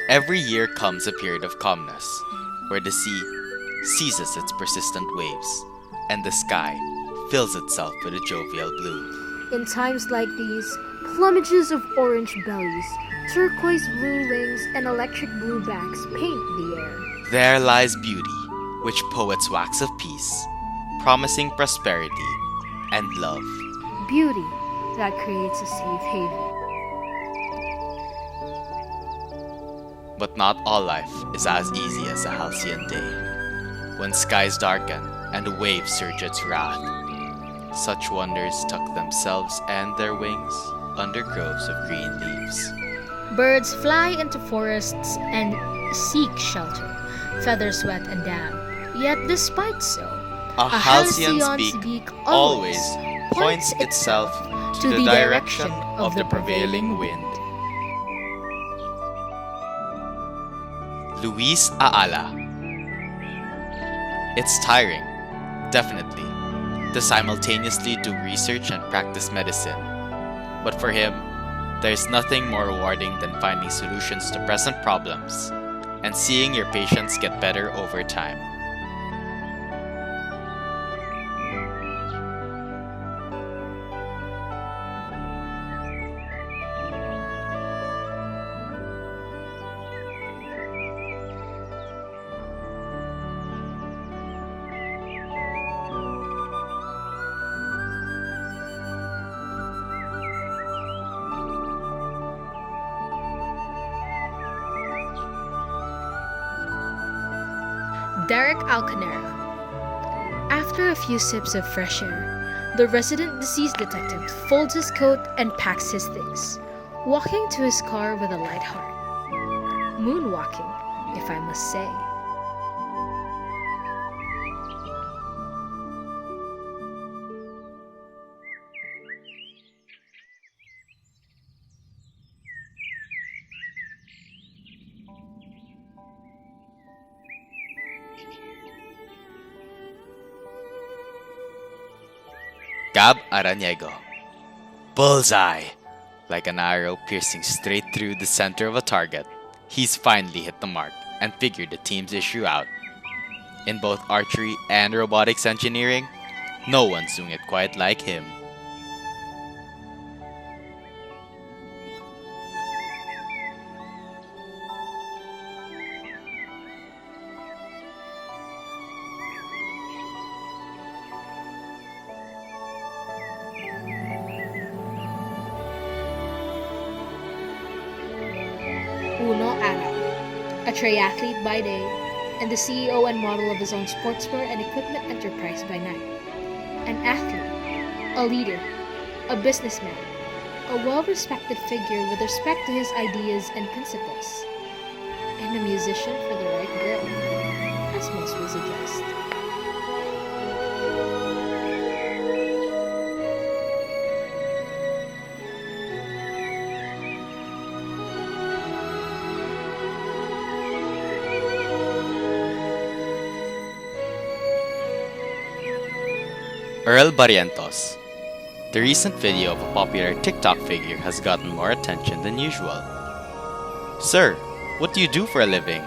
Every year comes a period of calmness, where the sea ceases its persistent waves, and the sky fills itself with a jovial blue. In times like these, plumages of orange bellies, turquoise blue wings, and electric blue backs paint the air. There lies beauty, which poets wax of peace, promising prosperity and love. Beauty that creates a safe haven. But not all life is as easy as a halcyon day, when skies darken and the waves surge its wrath. Such wonders tuck themselves and their wings under groves of green leaves. Birds fly into forests and seek shelter, feathers wet and damp. Yet despite so, a halcyon beak always points itself to the direction of the prevailing wind. Luis Aala. It's tiring, definitely, to simultaneously do research and practice medicine. But for him, there's nothing more rewarding than finding solutions to present problems and seeing your patients get better over time. Derek Alconera. After a few sips of fresh air, the resident disease detective folds his coat and packs his things, walking to his car with a light heart. Moonwalking, if I must say. Cab Araniego. Bullseye! Like an arrow piercing straight through the center of a target, he's finally hit the mark and figured the team's issue out. In both archery and robotics engineering, no one's doing it quite like him. Arao, a triathlete by day, and the CEO and model of his own sportswear and equipment enterprise by night. An athlete, a leader, a businessman, a well-respected figure with respect to his ideas and principles, and a musician for the right girl, as most will suggest. Earl Barrientos. The recent video of a popular TikTok figure has gotten more attention than usual. Sir, what do you do for a living?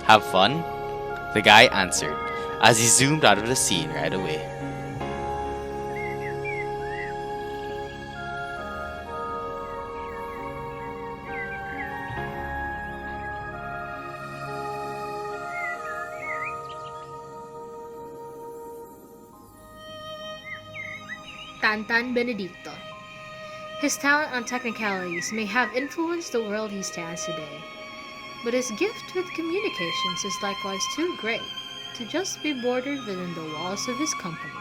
Have fun? The guy answered as he zoomed out of the scene right away. Tantan Benedicto. His talent on technicalities may have influenced the world he stands today, but his gift with communications is likewise too great to just be bordered within the walls of his company.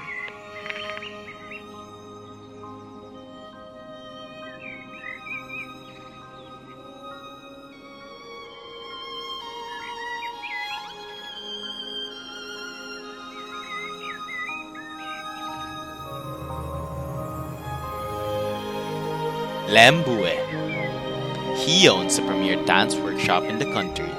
Lembue. He owns a premier dance workshop in the country,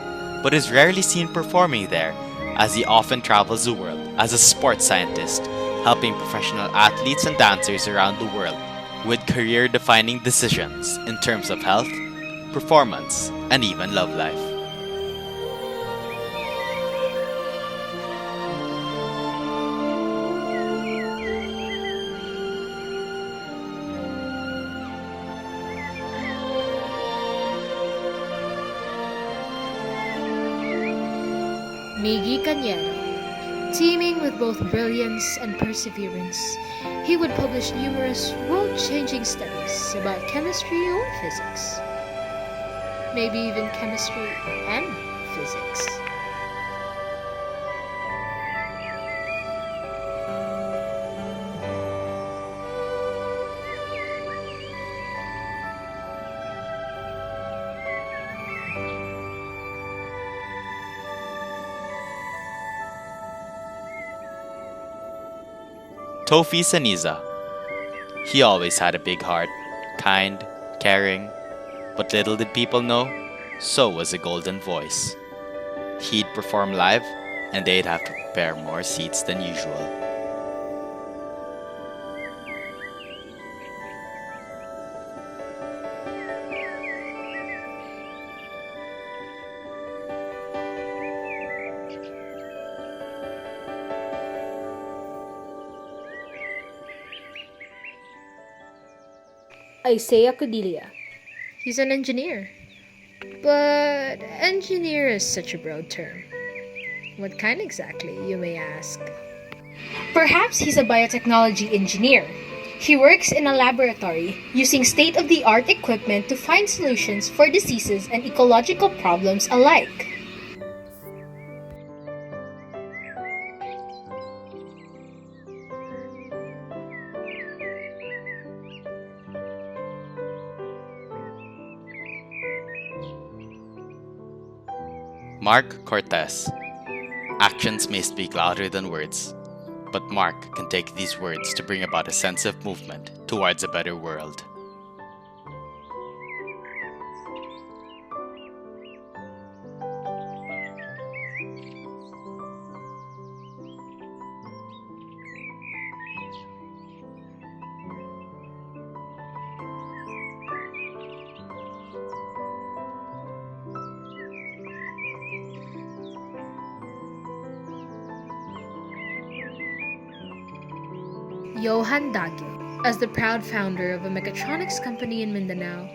but is rarely seen performing there, as he often travels the world as a sports scientist, helping professional athletes and dancers around the world with career-defining decisions in terms of health, performance, and even love life. Miggy Canedo. Teeming with both brilliance and perseverance, he would publish numerous world-changing studies about chemistry or physics. Maybe even chemistry and physics. Tofi Ceniza. He always had a big heart, kind, caring, but little did people know, so was a golden voice. He'd perform live, and they'd have to prepare more seats than usual. Isaiah Codilla. He's an engineer. But engineer is such a broad term. What kind exactly, you may ask? Perhaps he's a biotechnology engineer. He works in a laboratory using state-of-the-art equipment to find solutions for diseases and ecological problems alike. Mark Cortes. Actions may speak louder than words, but Mark can take these words to bring about a sense of movement towards a better world. Johan Daguio. As the proud founder of a mechatronics company in Mindanao,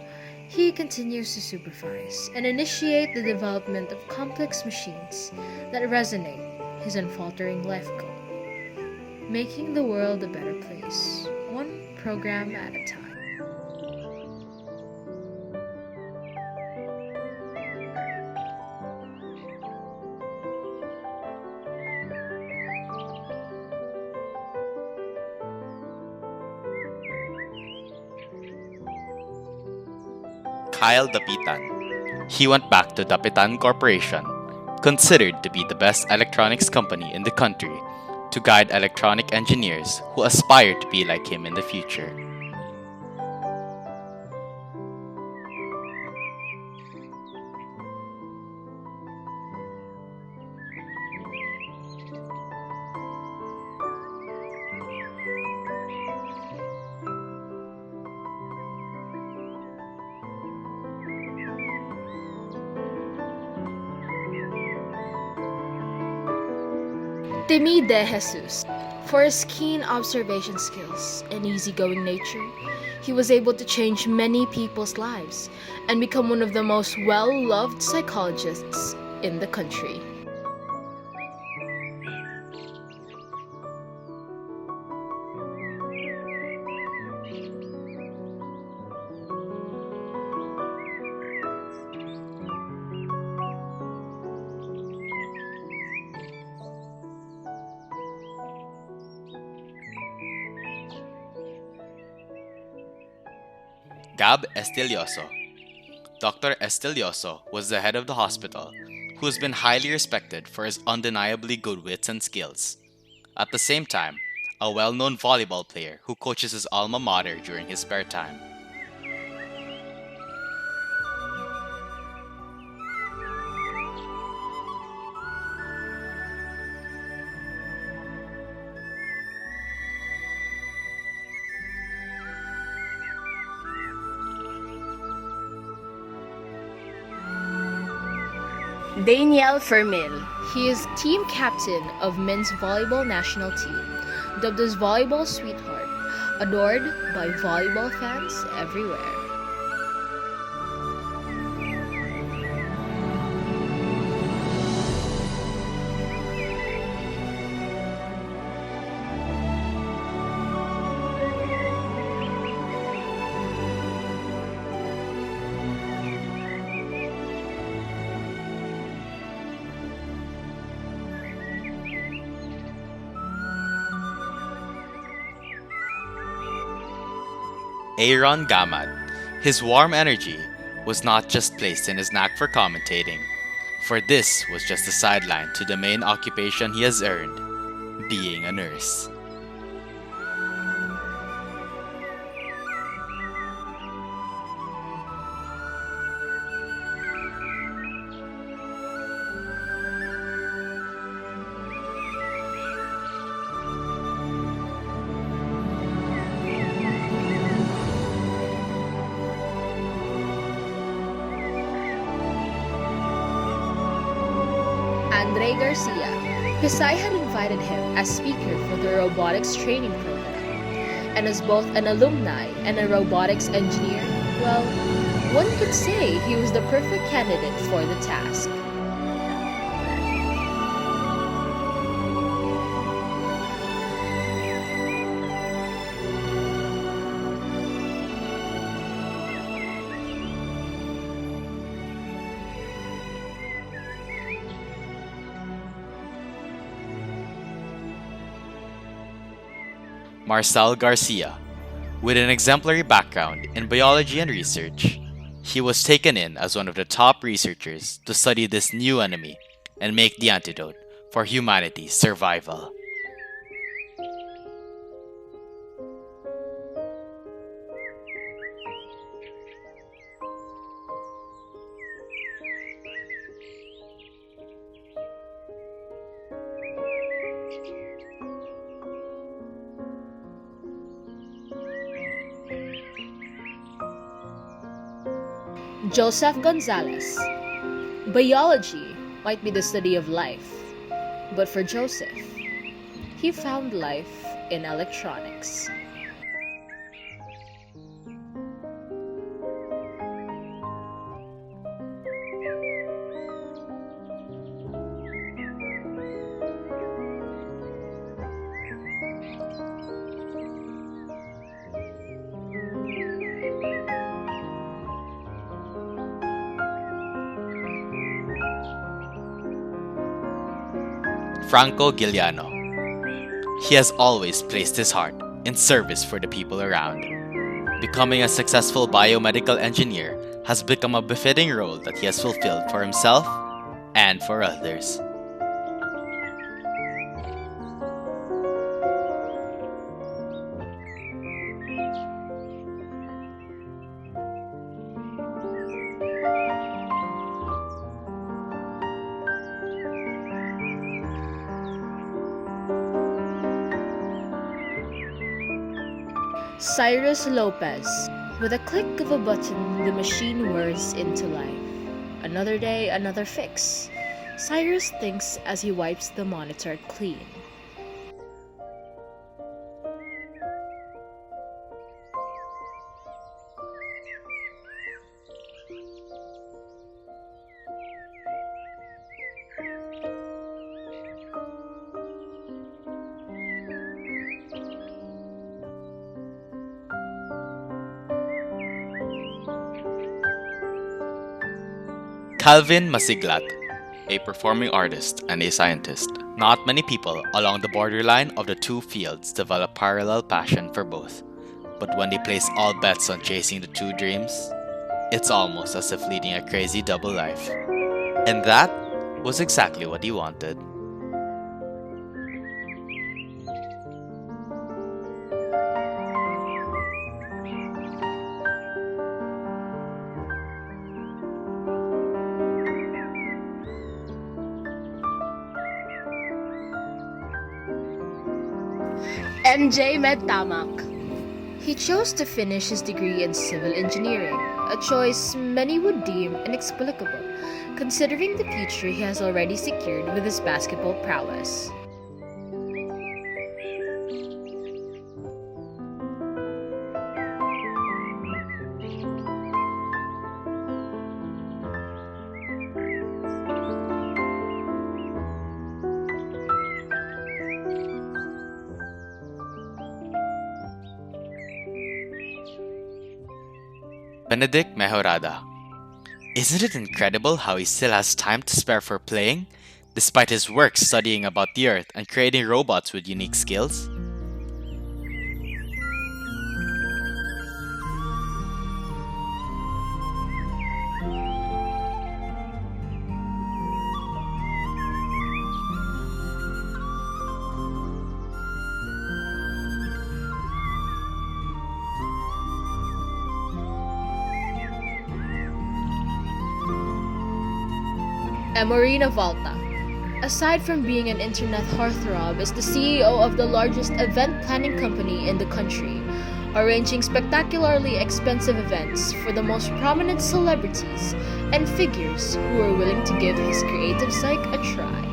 he continues to supervise and initiate the development of complex machines that resonate his unfaltering life goal, making the world a better place, one program at a time. Kyle Dapitan. He went back to Dapitan Corporation, considered to be the best electronics company in the country, to guide electronic engineers who aspire to be like him in the future. Temi de Jesus. For his keen observation skills and easygoing nature, he was able to change many people's lives and become one of the most well-loved psychologists in the country. Gab Estilloso. Dr. Estilloso was the head of the hospital, who has been highly respected for his undeniably good wits and skills. At the same time, a well-known volleyball player who coaches his alma mater during his spare time. Daniel Fermil. He is team captain of men's volleyball national team, dubbed as volleyball sweetheart, adored by volleyball fans everywhere. Aaron Gamad. His warm energy was not just placed in his knack for commentating, for this was just a sideline to the main occupation he has earned, being a nurse. Garcia. Pasay had invited him as speaker for the robotics training program. And as both an alumni and a robotics engineer, well, one could say he was the perfect candidate for the task. Marcel Garcia. With an exemplary background in biology and research, he was taken in as one of the top researchers to study this new enemy and make the antidote for humanity's survival. Joseph Gonzales. Biology might be the study of life, but for Joseph, he found life in electronics. Franco Guillano. He has always placed his heart in service for the people around. Becoming a successful biomedical engineer has become a befitting role that he has fulfilled for himself and for others. Cyrus Lopez. With a click of a button, the machine whirs into life. Another day, another fix. Cyrus thinks as he wipes the monitor clean. Calvin Masiglat, a performing artist and a scientist. Not many people along the borderline of the two fields develop parallel passion for both. But when they place all bets on chasing the two dreams, it's almost as if leading a crazy double life. And that was exactly what he wanted. MJ Medtamak. He chose to finish his degree in civil engineering, a choice many would deem inexplicable, considering the future he has already secured with his basketball prowess. Benedict Mejorada. Isn't it incredible how he still has time to spare for playing, despite his work studying about the Earth and creating robots with unique skills? Navalta. Aside from being an internet heartthrob, is the CEO of the largest event planning company in the country, arranging spectacularly expensive events for the most prominent celebrities and figures who are willing to give his creative psyche a try.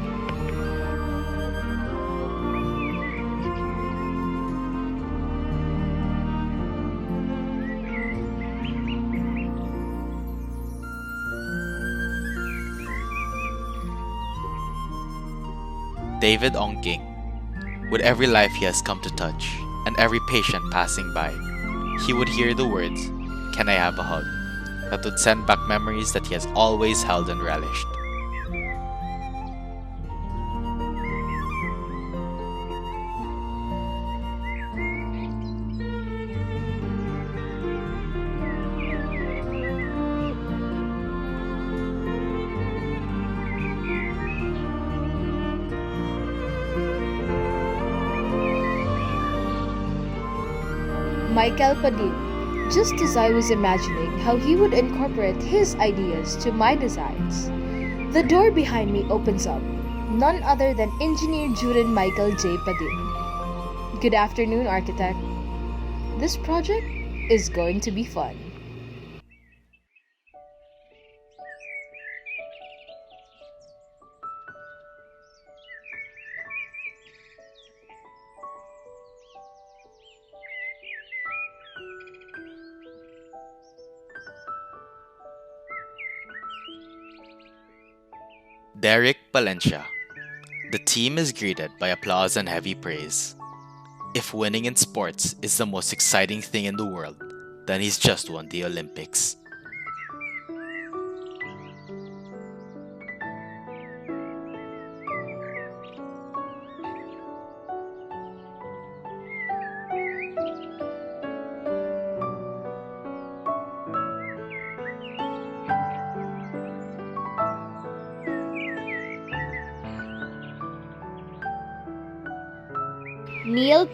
David Ongking. With every life he has come to touch, and every patient passing by, he would hear the words, "Can I have a hug?" that would send back memories that he has always held and relished. Padin, just as I was imagining how he would incorporate his ideas to my designs. The door behind me opens up, none other than Engineer Jurin Michael J. Padin. Good afternoon, architect. This project is going to be fun. Derek Palencia. The team is greeted by applause and heavy praise. If winning in sports is the most exciting thing in the world, then he's just won the Olympics.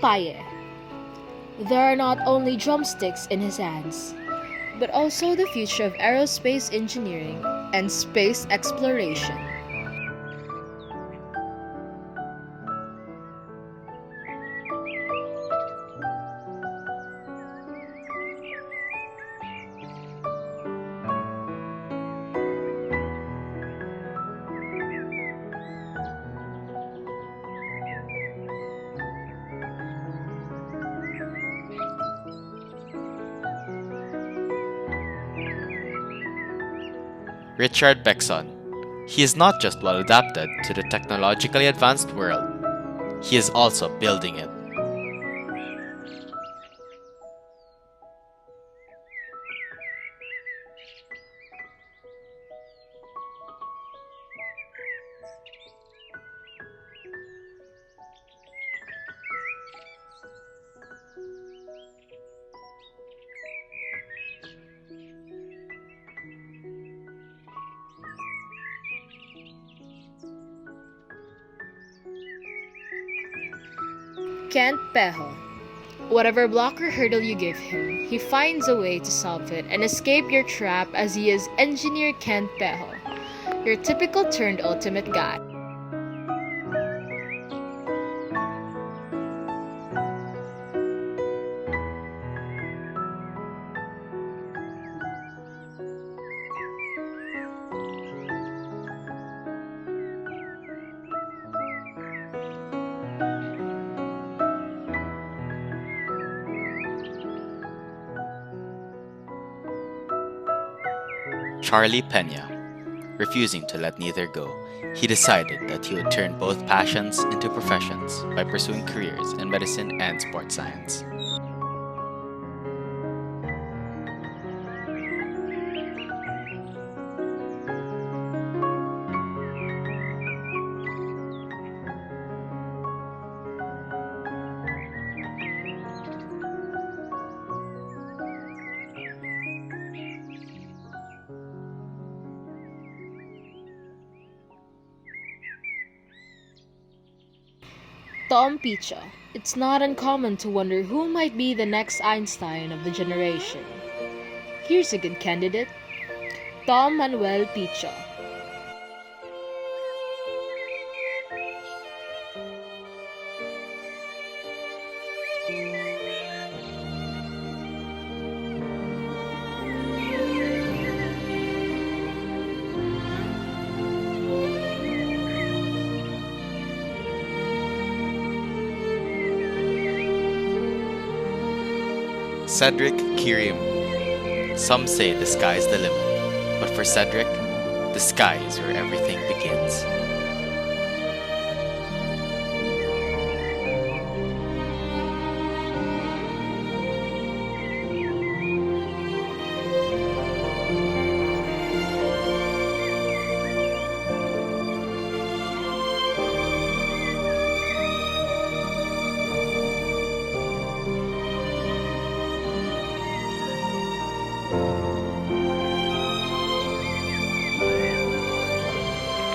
Paye. There are not only drumsticks in his hands, but also the future of aerospace engineering and space exploration. Richard Pecson. He is not just well adapted to the technologically advanced world, he is also building it. Pejo. Whatever block or hurdle you give him, he finds a way to solve it and escape your trap, as he is Engineer Pejo, your typical turned ultimate guy. Charlie Pena. Refusing to let neither go, he decided that he would turn both passions into professions by pursuing careers in medicine and sports science. Tom Picha. It's not uncommon to wonder who might be the next Einstein of the generation. Here's a good candidate. Tom Manuel Picha. Cedric Kirim. Some say the sky is the limit, but for Cedric, the sky is where everything begins.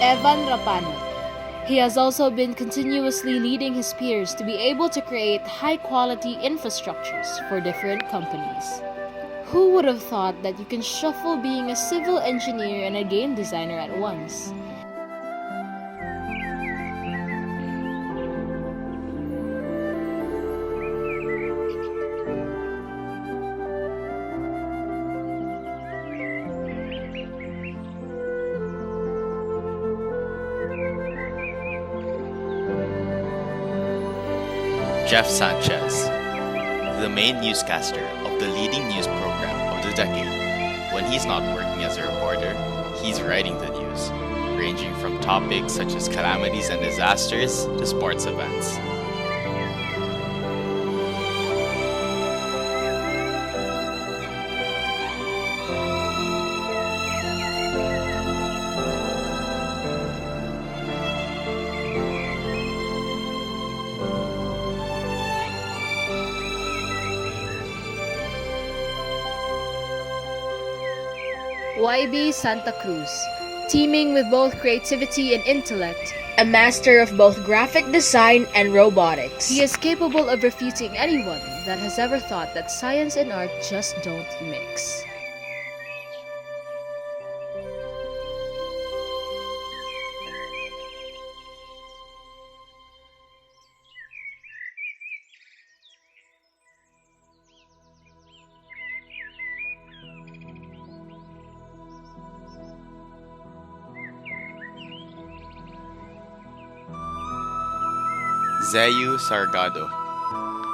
Evan Rapana. He has also been continuously leading his peers to be able to create high-quality infrastructures for different companies. Who would have thought that you can shuffle being a civil engineer and a game designer at once? Jeff Sanchez, the main newscaster of the leading news program of the decade. When he's not working as a reporter, he's writing the news, ranging from topics such as calamities and disasters to sports events. YB Santa Cruz, teaming with both creativity and intellect, a master of both graphic design and robotics. He is capable of refuting anyone that has ever thought that science and art just don't mix. Zeyu Sargado.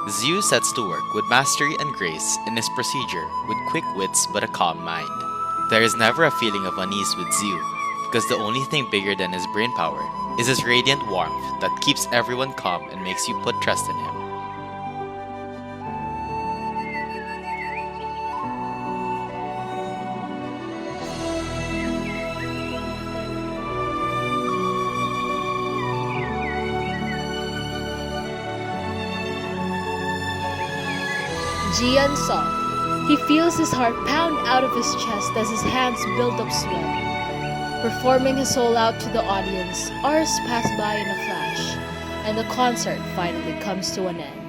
Zeyu sets to work with mastery and grace in his procedure with quick wits but a calm mind. There is never a feeling of unease with Zeyu because the only thing bigger than his brain power is his radiant warmth that keeps everyone calm and makes you put trust in him. Gian Song. He feels his heart pound out of his chest as his hands build up sweat. Performing his soul out to the audience, hours pass by in a flash, and the concert finally comes to an end.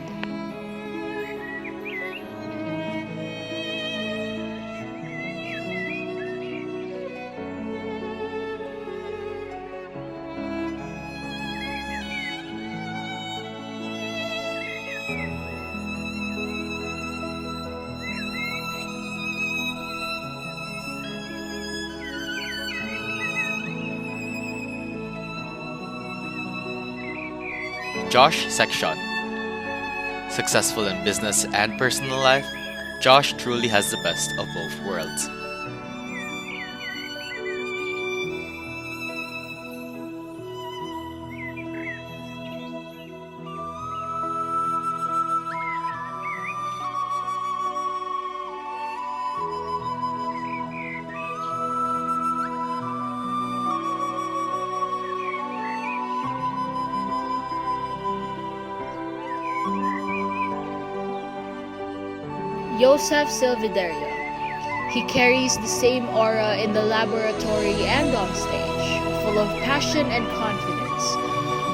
Josh Section. Successful in business and personal life, Josh truly has the best of both worlds. Joseph Silverio. He carries the same aura in the laboratory and on stage, full of passion and confidence,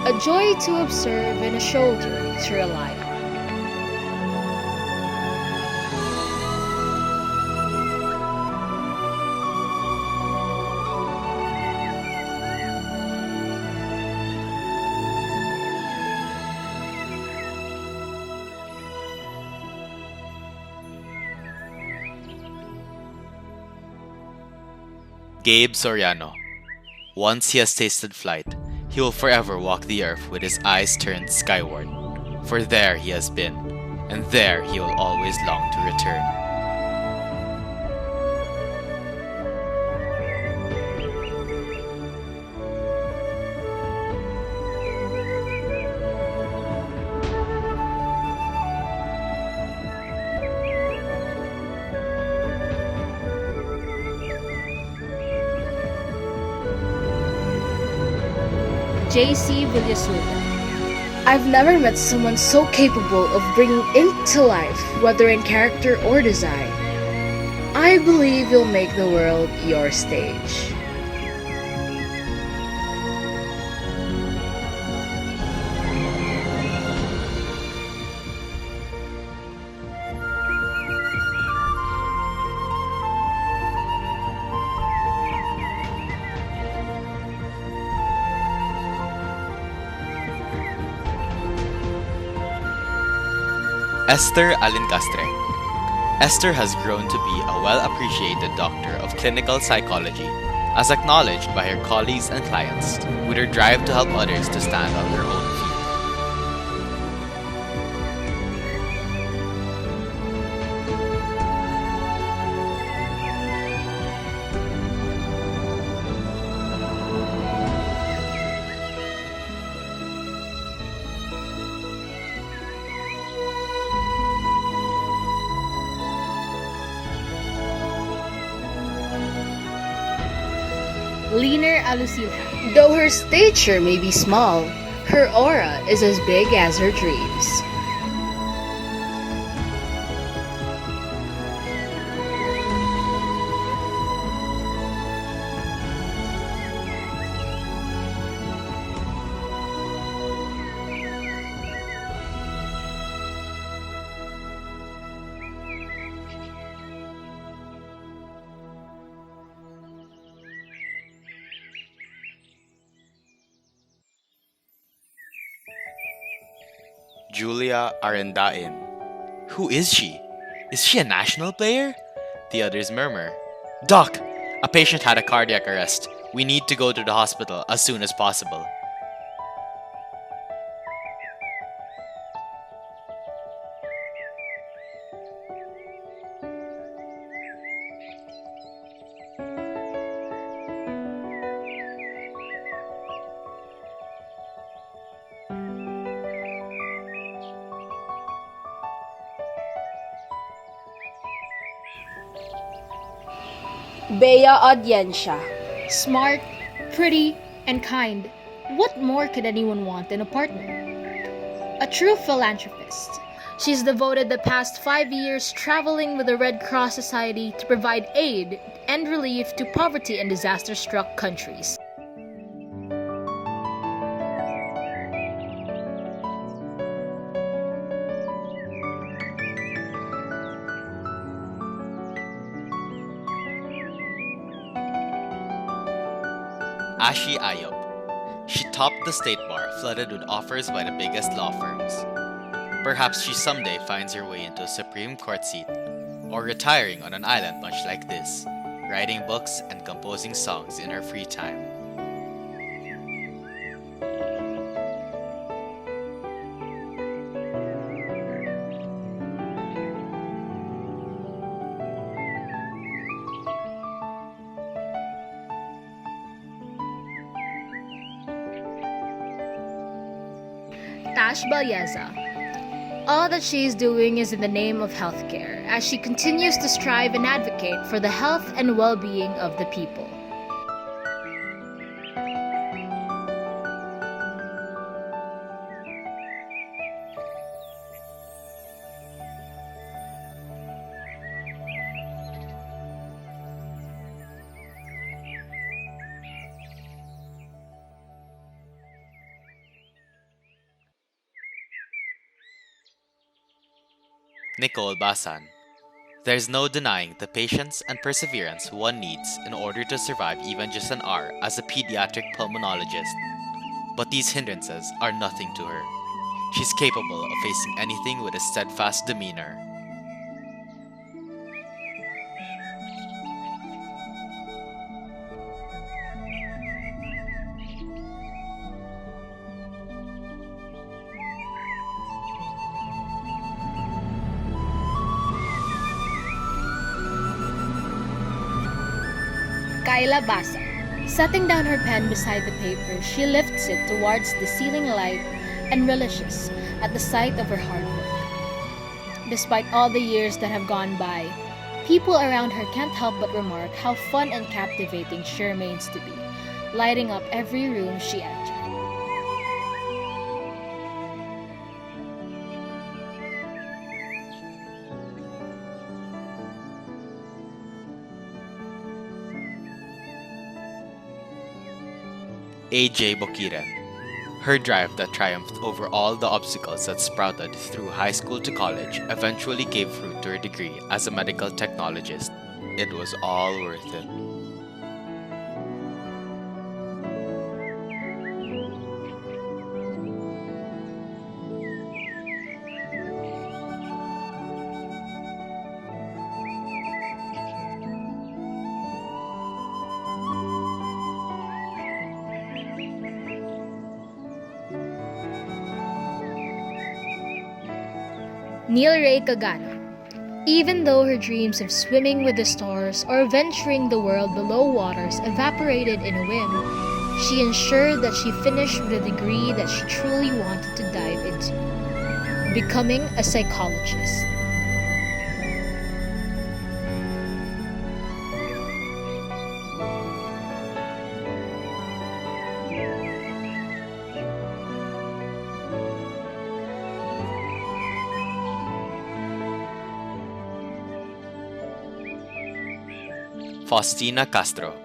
a joy to observe and a shoulder to rely on. Gabe Soriano. Once he has tasted flight, he will forever walk the earth with his eyes turned skyward. For there he has been, and there he will always long to return. J.C. Villasuda. I've never met someone so capable of bringing ink to life, whether in character or design. I believe you'll make the world your stage. Esther Alincastre. Esther has grown to be a well-appreciated doctor of clinical psychology, as acknowledged by her colleagues and clients, with her drive to help others to stand on their own feet. Liner Alusilha. Though her stature may be small, her aura is as big as her dreams. Julia Arendain. Who is she? Is she a national player? The others murmur. Doc, a patient had a cardiac arrest. We need to go to the hospital as soon as possible. Bea Audiencia. Smart, pretty, and kind. What more could anyone want in a partner? A true philanthropist. She's devoted the past 5 years traveling with the Red Cross Society to provide aid and relief to poverty and disaster-struck countries. Ashi Ayop. She topped the state bar, flooded with offers by the biggest law firms. Perhaps she someday finds her way into a Supreme Court seat, or retiring on an island much like this, writing books and composing songs in her free time. Tash Balyeza. All that she is doing is in the name of healthcare, as she continues to strive and advocate for the health and well-being of the people. Nicole Basan. There's no denying the patience and perseverance one needs in order to survive even just an hour as a pediatric pulmonologist. But these hindrances are nothing to her. She's capable of facing anything with a steadfast demeanor. Kayla Basa. Setting down her pen beside the paper, she lifts it towards the ceiling light and relishes at the sight of her hard work. Despite all the years that have gone by, people around her can't help but remark how fun and captivating she remains to be, lighting up every room she enters. A.J. Bokiren. Her drive that triumphed over all the obstacles that sprouted through high school to college eventually gave fruit to her degree as a medical technologist. It was all worth it. Neil Ray Cagano. Even though her dreams of swimming with the stars or venturing the world below waters evaporated in a whim, she ensured that she finished with a degree that she truly wanted to dive into, becoming a psychologist. Faustina Castro.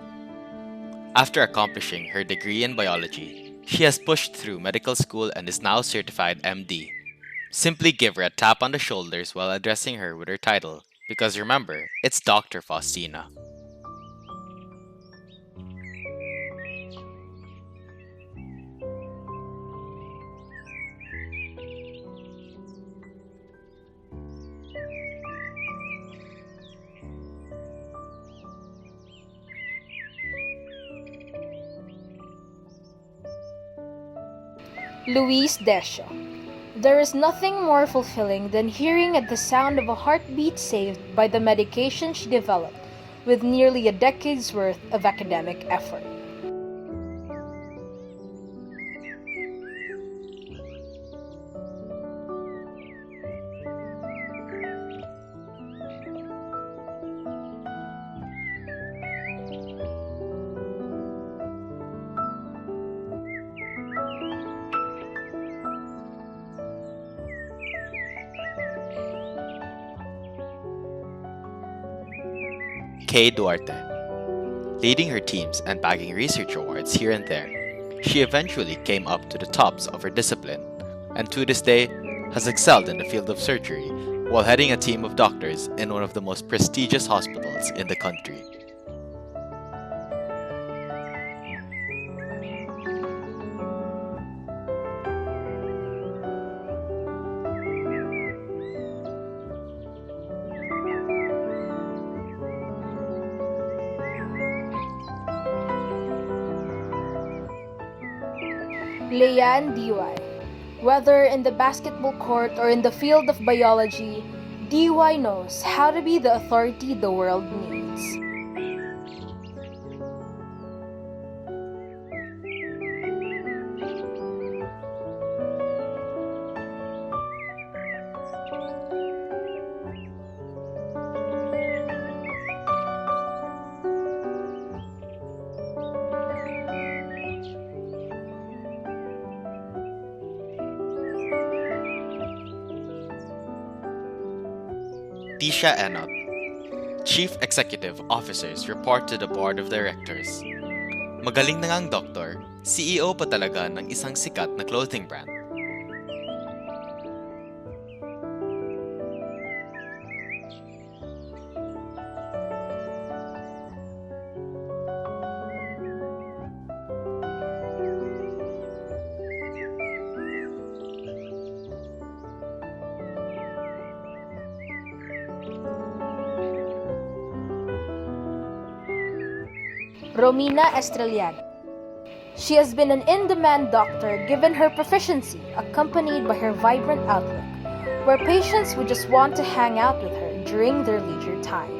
After accomplishing her degree in biology, she has pushed through medical school and is now certified MD. Simply give her a tap on the shoulders while addressing her with her title, because remember, it's Dr. Faustina. Luis Desio. There is nothing more fulfilling than hearing at the sound of a heartbeat saved by the medication she developed with nearly a decade's worth of academic effort. Kay Duarte. Leading her teams and bagging research awards here and there, she eventually came up to the tops of her discipline, and to this day has excelled in the field of surgery while heading a team of doctors in one of the most prestigious hospitals in the country. Leanne DY. Whether in the basketball court or in the field of biology, DY knows how to be the authority the world needs. Tisha Enot. Chief Executive Officers report to the Board of Directors. Magaling na ngang doktor, CEO pa talaga ng isang sikat na clothing brand. Romina Estrellado. She has been an in-demand doctor given her proficiency, accompanied by her vibrant outlook, where patients would just want to hang out with her during their leisure time.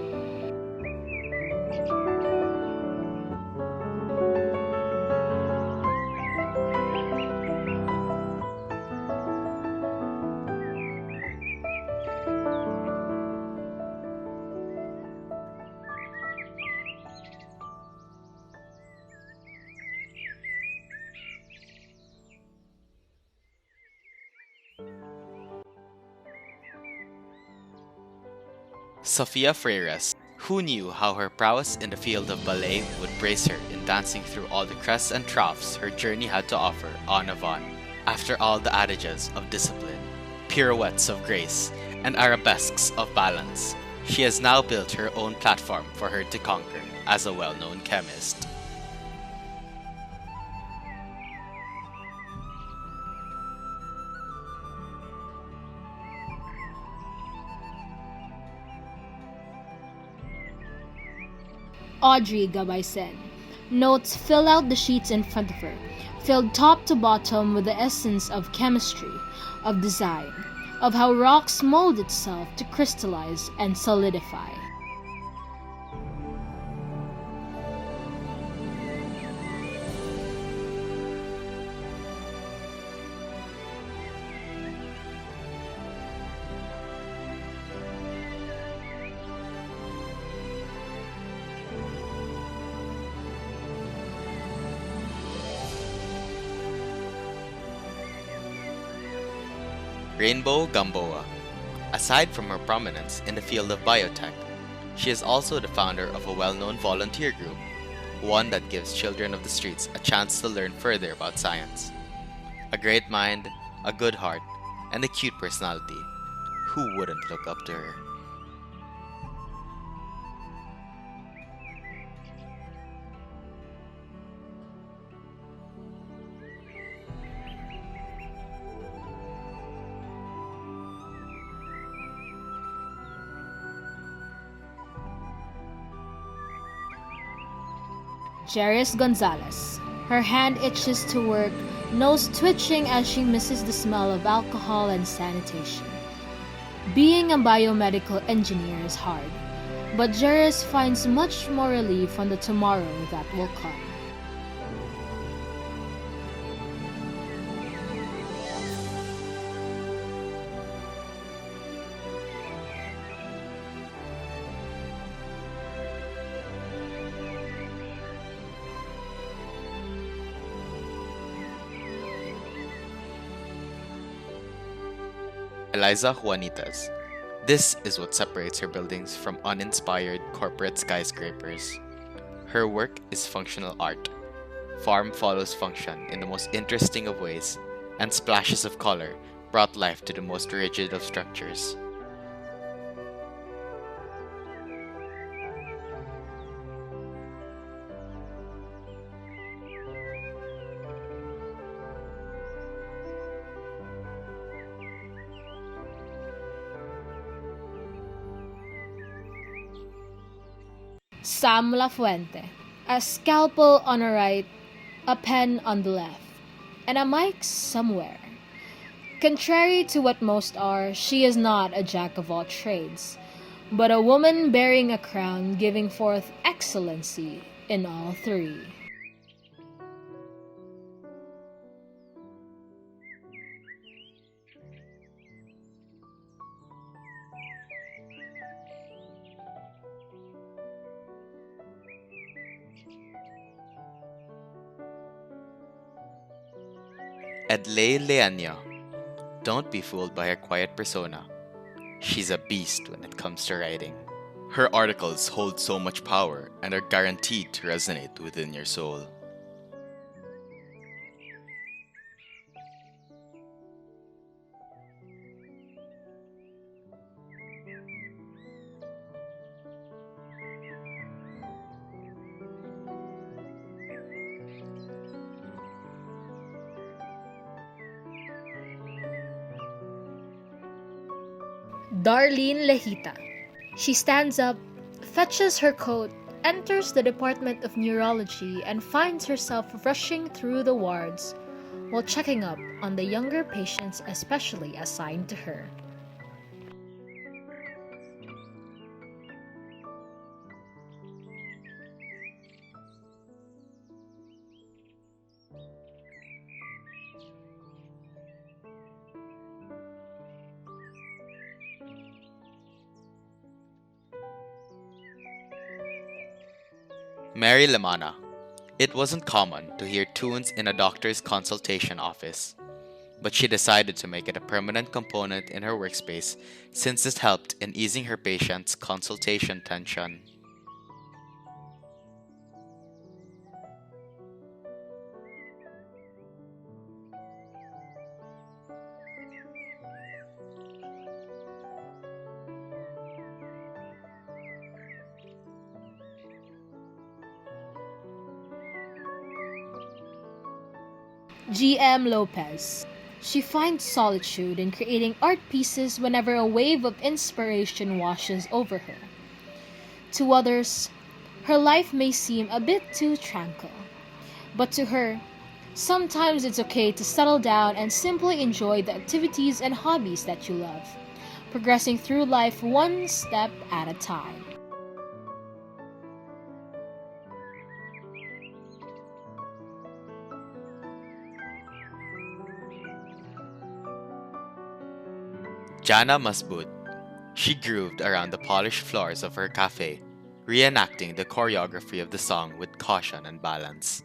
Sofia Freiras, who knew how her prowess in the field of ballet would brace her in dancing through all the crests and troughs her journey had to offer en avant. After all the adages of discipline, pirouettes of grace, and arabesques of balance, she has now built her own platform for her to conquer as a well-known chemist. Audrey Gabaysen. Notes fill out the sheets in front of her, filled top to bottom with the essence of chemistry, of design, of how rocks mold itself to crystallize and solidify. Rainbow Gamboa. Aside from her prominence in the field of biotech, she is also the founder of a well-known volunteer group, one that gives children of the streets a chance to learn further about science. A great mind, a good heart, and a cute personality. Who wouldn't look up to her? Jairus Gonzales. Her hand itches to work, nose twitching as she misses the smell of alcohol and sanitation. Being a biomedical engineer is hard, but Jairus finds much more relief on the tomorrow that will come. Eliza Juanitas. This is what separates her buildings from uninspired corporate skyscrapers. Her work is functional art. Form follows function in the most interesting of ways, and splashes of color brought life to the most rigid of structures. Sam Lafuente. A scalpel on the right, a pen on the left, and a mic somewhere. Contrary to what most are, she is not a jack of all trades, but a woman bearing a crown giving forth excellency in all three. Edley Leaño. Don't be fooled by her quiet persona. She's a beast when it comes to writing. Her articles hold so much power and are guaranteed to resonate within your soul. Darlene Lehita. She stands up, fetches her coat, enters the Department of Neurology and finds herself rushing through the wards while checking up on the younger patients especially assigned to her. Mary Lamana. It wasn't common to hear tunes in a doctor's consultation office, but she decided to make it a permanent component in her workspace since it helped in easing her patients' consultation tension. GM Lopez. She finds solitude in creating art pieces whenever a wave of inspiration washes over her. To others, her life may seem a bit too tranquil, but to her, sometimes it's okay to settle down and simply enjoy the activities and hobbies that you love, progressing through life one step at a time. Jana Masbud. She grooved around the polished floors of her cafe, reenacting the choreography of the song with caution and balance.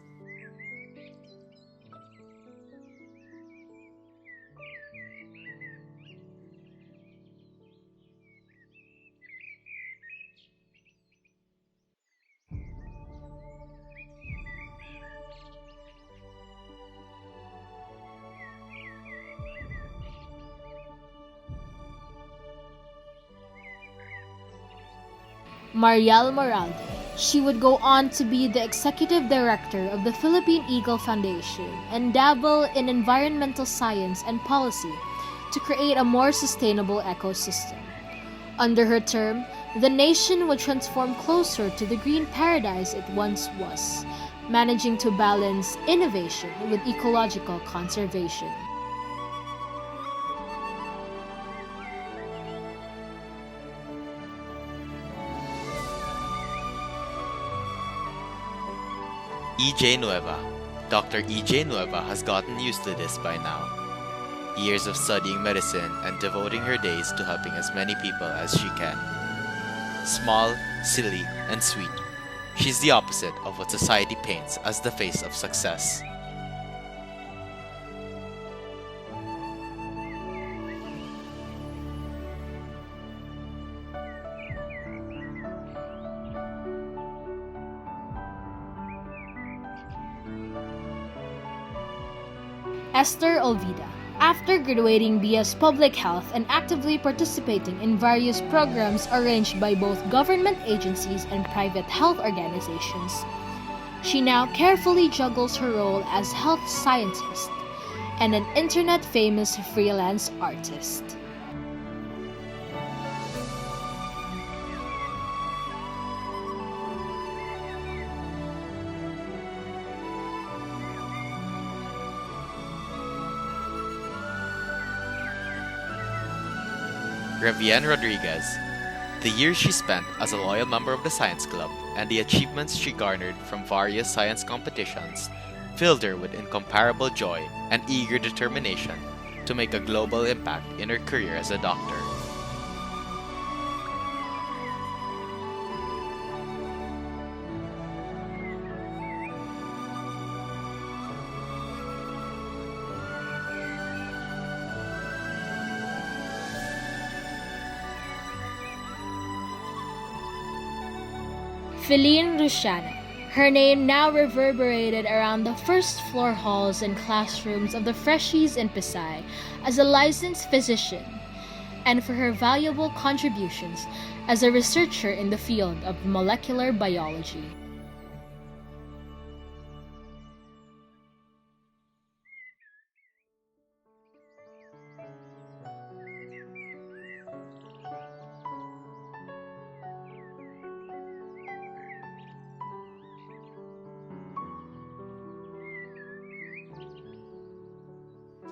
Mariel Moralde. She would go on to be the executive director of the Philippine Eagle Foundation and dabble in environmental science and policy to create a more sustainable ecosystem. Under her term, the nation would transform closer to the green paradise it once was, managing to balance innovation with ecological conservation. E.J. Nueva. Dr. E.J. Nueva has gotten used to this by now. Years of studying medicine and devoting her days to helping as many people as she can. Small, silly, and sweet, she's the opposite of what society paints as the face of success. Esther Olvida. After graduating BS Public Health and actively participating in various programs arranged by both government agencies and private health organizations, she now carefully juggles her role as health scientist and an internet-famous freelance artist. Revienne Rodriguez. The years she spent as a loyal member of the science club and the achievements she garnered from various science competitions filled her with incomparable joy and eager determination to make a global impact in her career as a doctor. Feline Rushana. Her name now reverberated around the first floor halls and classrooms of the Freshies in Pasay as a licensed physician, and for her valuable contributions as a researcher in the field of molecular biology.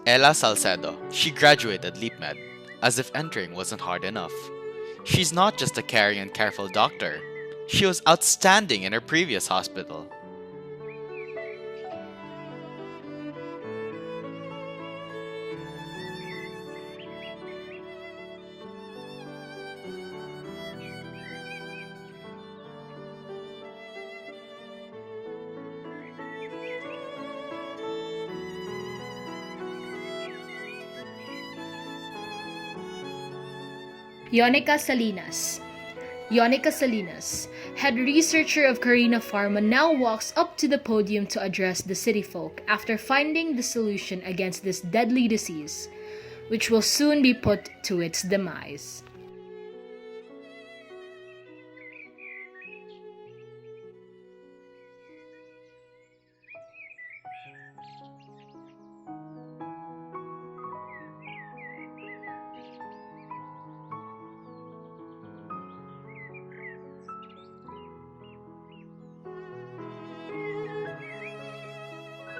Ella Salcedo, she graduated LeapMed, as if entering wasn't hard enough. She's not just a caring and careful doctor, she was outstanding in her previous hospital. Yonica Salinas. Yonica Salinas, head researcher of Carina Pharma, now walks up to the podium to address the city folk after finding the solution against this deadly disease, which will soon be put to its demise.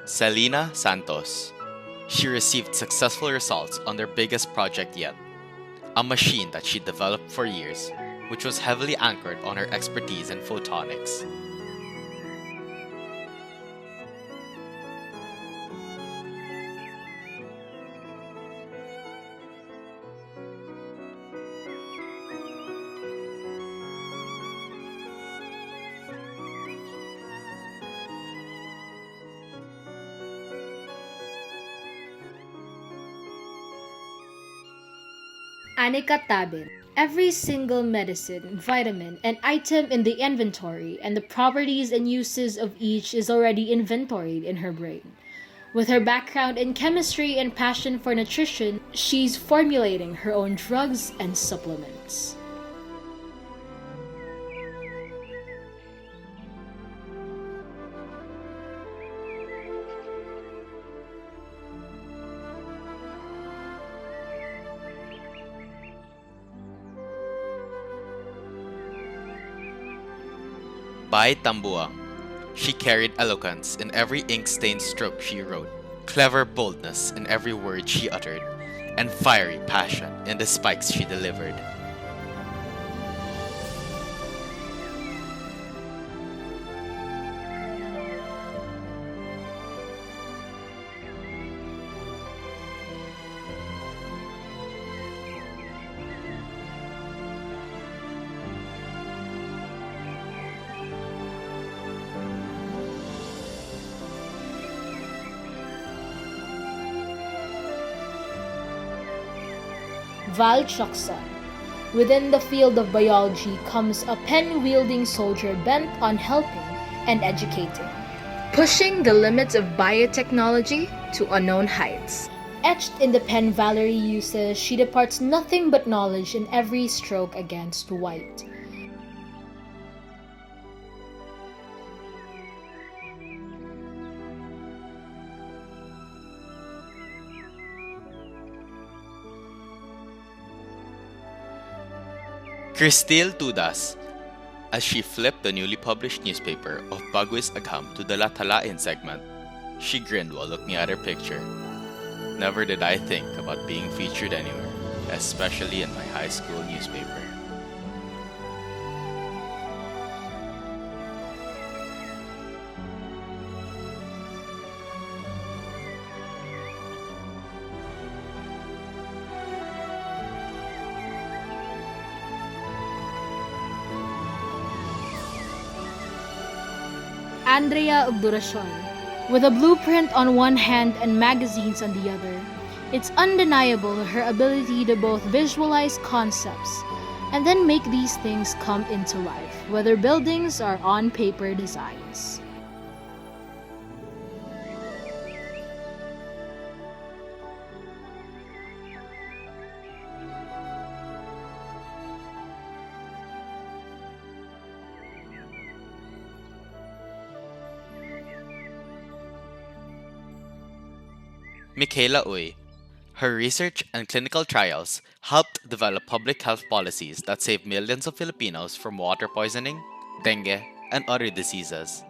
Selena Santos. She received successful results on their biggest project yet, a machine that she developed for years, which was heavily anchored on her expertise in photonics. Anika Tabin. Every single medicine, vitamin, and item in the inventory and the properties and uses of each is already inventoried in her brain. With her background in chemistry and passion for nutrition, she's formulating her own drugs and supplements. Bai Tambuang. She carried eloquence in every ink-stained stroke she wrote, clever boldness in every word she uttered, and fiery passion in the spikes she delivered. Val Choksan. Within the field of biology comes a pen-wielding soldier bent on helping and educating, pushing the limits of biotechnology to unknown heights. Etched in the pen Valerie uses, she departs nothing but knowledge in every stroke against white. Cristil Tudas. As she flipped the newly published newspaper of Baguis Agam to the Latalain segment, she grinned while looking at her picture. Never did I think about being featured anywhere, especially in my high school newspaper. Andrea Obduracion. With a blueprint on one hand and magazines on the other, it's undeniable her ability to both visualize concepts and then make these things come into life, whether buildings or on-paper designs. Michaela Uy. Her research and clinical trials helped develop public health policies that save millions of Filipinos from water poisoning, dengue, and other diseases.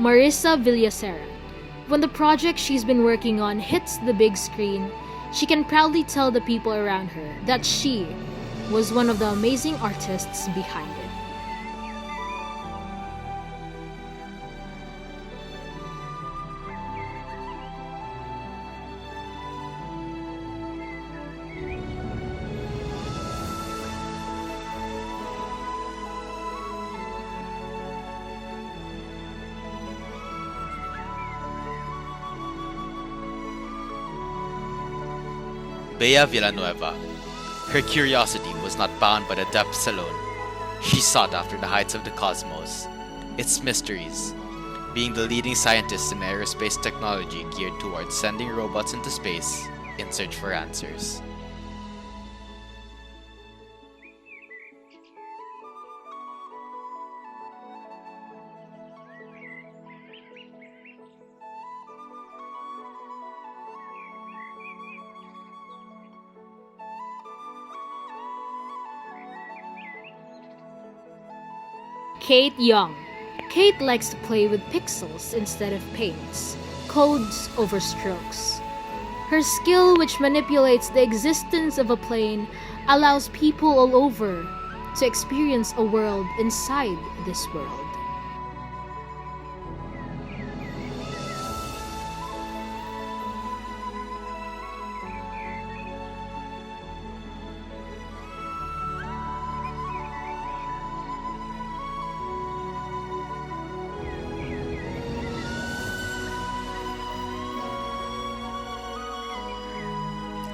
Marissa Villacera. When the project she's been working on hits the big screen, she can proudly tell the people around her that she was one of the amazing artists behind it. Bea Villanueva. Her curiosity was not bound by the depths alone. She sought after the heights of the cosmos, its mysteries, being the leading scientist in aerospace technology geared towards sending robots into space in search for answers. Kate Young. Kate likes to play with pixels instead of paints, codes over strokes. Her skill, which manipulates the existence of a plane, allows people all over to experience a world inside this world.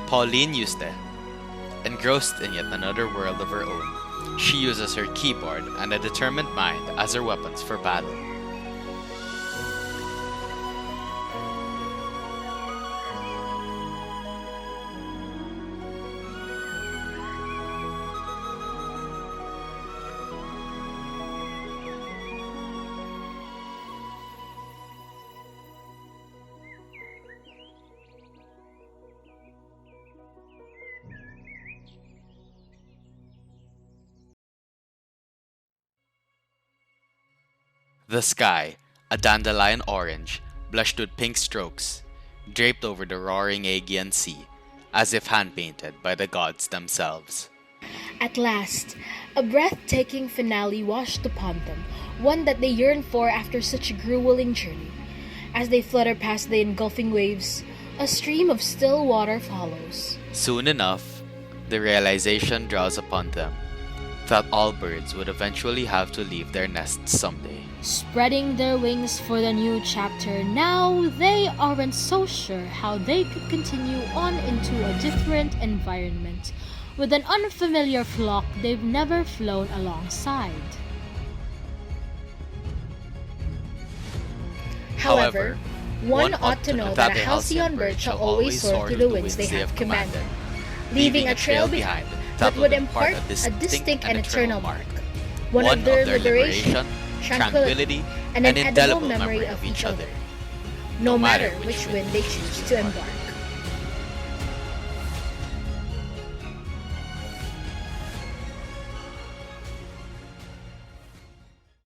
Pauline Yuste. Engrossed in yet another world of her own, she uses her keyboard and a determined mind as her weapons for battle. The sky, a dandelion orange, blushed with pink strokes, draped over the roaring Aegean Sea, as if hand-painted by the gods themselves. At last, a breathtaking finale washed upon them, one that they yearned for after such a grueling journey. As they flutter past the engulfing waves, a stream of still water follows. Soon enough, the realization draws upon them that all birds would eventually have to leave their nests someday. Spreading their wings for the new chapter, now they aren't so sure how they could continue on into a different environment with an unfamiliar flock they've never flown alongside. However, one ought to know that a halcyon bird shall always soar through the winds they have commanded, leaving a trail behind that would impart a distinct and eternal mark, one of their liberation, tranquility, and an indelible memory of each other, no matter which wind they choose to embark.